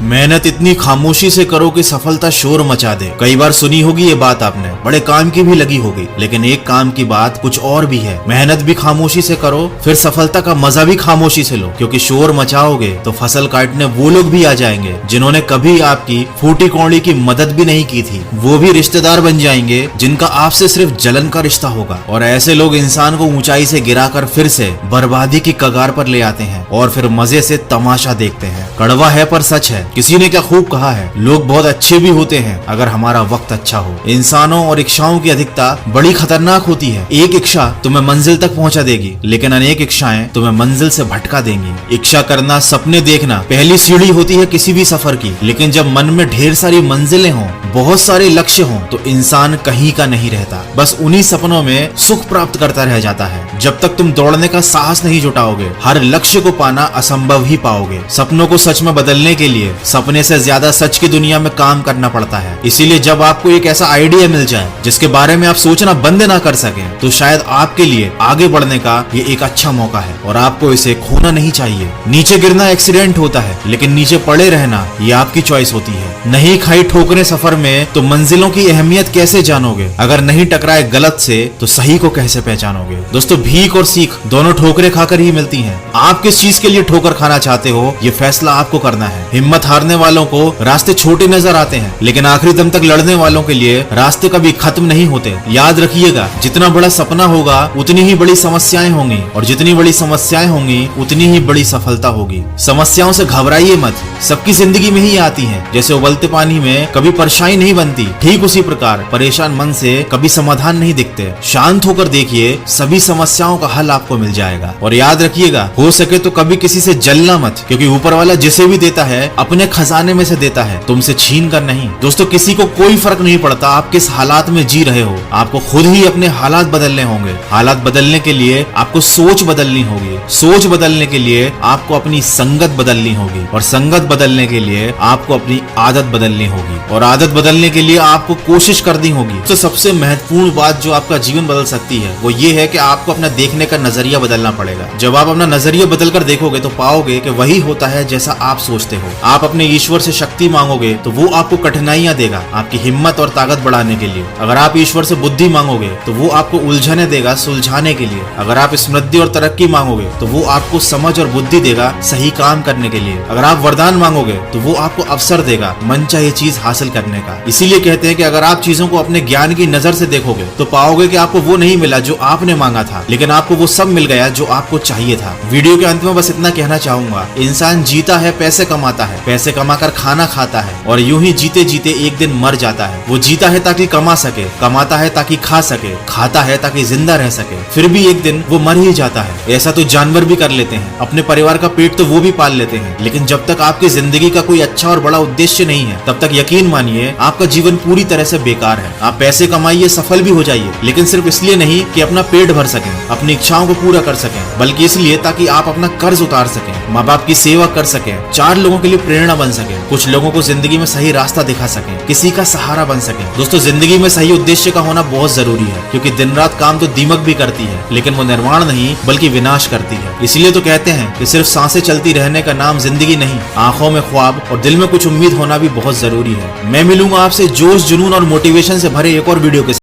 मेहनत इतनी खामोशी से करो कि सफलता शोर मचा दे। कई बार सुनी होगी ये बात आपने, बड़े काम की भी लगी होगी, लेकिन एक काम की बात कुछ और भी है। मेहनत भी खामोशी से करो, फिर सफलता का मजा भी खामोशी से लो, क्योंकि शोर मचाओगे तो फसल काटने वो लोग भी आ जाएंगे जिन्होंने कभी आपकी फूटी कौड़ी की मदद भी नहीं की थी। वो भी रिश्तेदार बन जाएंगे जिनका आपसे सिर्फ जलन का रिश्ता होगा। और ऐसे लोग इंसान को ऊंचाई से गिराकर फिर से बर्बादी की कगार पर ले आते हैं और फिर मजे से तमाशा देखते हैं। कड़वा है पर सच है। किसी ने क्या खूब कहा है, लोग बहुत अच्छे भी होते हैं अगर हमारा वक्त अच्छा हो। इंसानों और इच्छाओं की अधिकता बड़ी खतरनाक होती है। एक इच्छा तुम्हें मंजिल तक पहुंचा देगी, लेकिन अनेक इच्छाएं तुम्हें मंजिल से भटका देंगी। इच्छा करना, सपने देखना पहली सीढ़ी होती है किसी भी सफर की, लेकिन जब मन में ढेर सारी मंजिलें हों, बहुत सारे लक्ष्य हों, तो इंसान कहीं का नहीं रहता, बस उन्हीं सपनों में सुख प्राप्त करता रह जाता है। जब तक तुम दौड़ने का साहस नहीं जुटाओगे, हर लक्ष्य को पाना असंभव ही पाओगे। सपनों को सच में बदलने के लिए सपने से ज्यादा सच की दुनिया में काम करना पड़ता है। इसीलिए जब आपको एक ऐसा आइडिया मिल जाए जिसके बारे में आप सोचना बंद ना कर सकें, तो शायद आपके लिए आगे बढ़ने का ये एक अच्छा मौका है और आपको इसे खोना नहीं चाहिए। नीचे गिरना एक्सीडेंट होता है, लेकिन नीचे पड़े रहना ये आपकी चॉइस होती है। नहीं खाई ठोकरें सफर में तो मंजिलों की अहमियत कैसे जानोगे? अगर नहीं टकराए गलत से तो सही को कैसे पहचानोगे? दोस्तों, भीख और सीख दोनों ठोकरें खाकर ही मिलती हैं। आप किस चीज के लिए ठोकर खाना चाहते हो, ये फैसला आपको करना है। हिम्मत हारने वालों को रास्ते छोटे नजर आते हैं, लेकिन आखिरी दम तक लड़ने वालों के लिए रास्ते कभी खत्म नहीं होते। याद रखिएगा, जितना बड़ा सपना होगा उतनी ही बड़ी समस्याएं होंगी, और जितनी बड़ी समस्याएं होंगी उतनी ही बड़ी सफलता होगी। समस्याओं से घबराइए मत, सबकी जिंदगी में ही आती हैं। जैसे उबलते पानी में कभी परछाई नहीं बनती, ठीक उसी प्रकार परेशान मन से कभी समाधान नहीं दिखते। शांत होकर देखिए, सभी समस्याओं का हल आपको मिल जाएगा। और याद रखिएगा, हो सके तो कभी किसी से जलना मत, क्योंकि ऊपर वाला जिसे भी देता है अपने खजाने में से देता है, तुमसे छीन कर नहीं। दोस्तों, किसी को कोई फर्क नहीं पड़ता आप किस हालात में जी रहे हो, आपको खुद ही अपने हालात बदलने होंगे। हालात बदलने के लिए आपको सोच बदलनी होगी, सोच बदलने के लिए आपको अपनी संगत बदलनी होगी, और संगत बदलने के लिए आपको अपनी आदत बदलनी होगी, और आदत बदलने के लिए आपको कोशिश करनी होगी। तो सबसे महत्वपूर्ण बात जो आपका जीवन बदल सकती है वो ये है कि आपको अपना देखने का नजरिया बदलना पड़ेगा। जब आप अपना नजरिया बदल कर देखोगे तो पाओगे कि वही होता है जैसा आप सोचते हो। आप अपने ईश्वर से शक्ति मांगोगे तो वो आपको कठिनाइयां देगा, आपकी हिम्मत और ताकत बढ़ाने के लिए। अगर आप ईश्वर से बुद्धि मांगोगे तो वो आपको उलझने देगा, सुलझाने के लिए। अगर आप समृद्धि और तरक्की मांगोगे तो वो आपको समझ और बुद्धि देगा, सही काम करने के लिए। अगर आप वरदान मांगोगे तो वो आपको अवसर देगा, मनचाही चीज हासिल करने का। इसीलिए कहते हैं कि अगर आप चीजों को अपने ज्ञान की नजर से देखोगे तो पाओगे कि आपको वो नहीं मिला जो आपने मांगा था, लेकिन आपको वो सब मिल गया जो आपको चाहिए था। वीडियो के अंत में बस इतना कहना चाहूंगा, इंसान जीता है, पैसे कमाता है, पैसे कमाकर खाना खाता है, और यूं ही जीते जीते एक दिन मर जाता है। वो जीता है ताकि कमा सके, कमाता है ताकि खा सके, खाता है ताकि जिंदा रह सके, फिर भी एक दिन वो मर ही जाता है। ऐसा तो जानवर भी कर लेते हैं, अपने परिवार का पेट तो वो भी पाल लेते हैं, लेकिन जब तक आपकी जिंदगी का कोई अच्छा और बड़ा उद्देश्य नहीं है, तब तक यकीन मानिए आपका जीवन पूरी तरह से बेकार है। आप पैसे कमाइए, सफल भी हो जाइए, लेकिन सिर्फ इसलिए नहीं कि अपना पेट भर सकें, अपनी इच्छाओं को पूरा कर सकें, बल्कि इसलिए ताकि आप अपना कर्ज उतार सकें, माँ बाप की सेवा कर सकें, 4 लोगों के लिए प्रेरणा बन सकें, कुछ लोगों को जिंदगी में सही रास्ता दिखा सकें, किसी का सहारा बन सकें। दोस्तों, जिंदगी में सही उद्देश्य का होना बहुत जरूरी है, क्योंकि दिन रात काम तो दीमक भी करती है, लेकिन वो निर्माण नहीं बल्कि विनाश करती है। इसलिए तो कहते हैं कि सिर्फ सांसें चलती रहने का नाम जिंदगी नहीं, आंखों में ख्वाब और दिल में कुछ उम्मीद होना भी बहुत जरूरी है। मैं मिलूंगा आपसे जोश, जुनून और मोटिवेशन से भरे एक और वीडियो के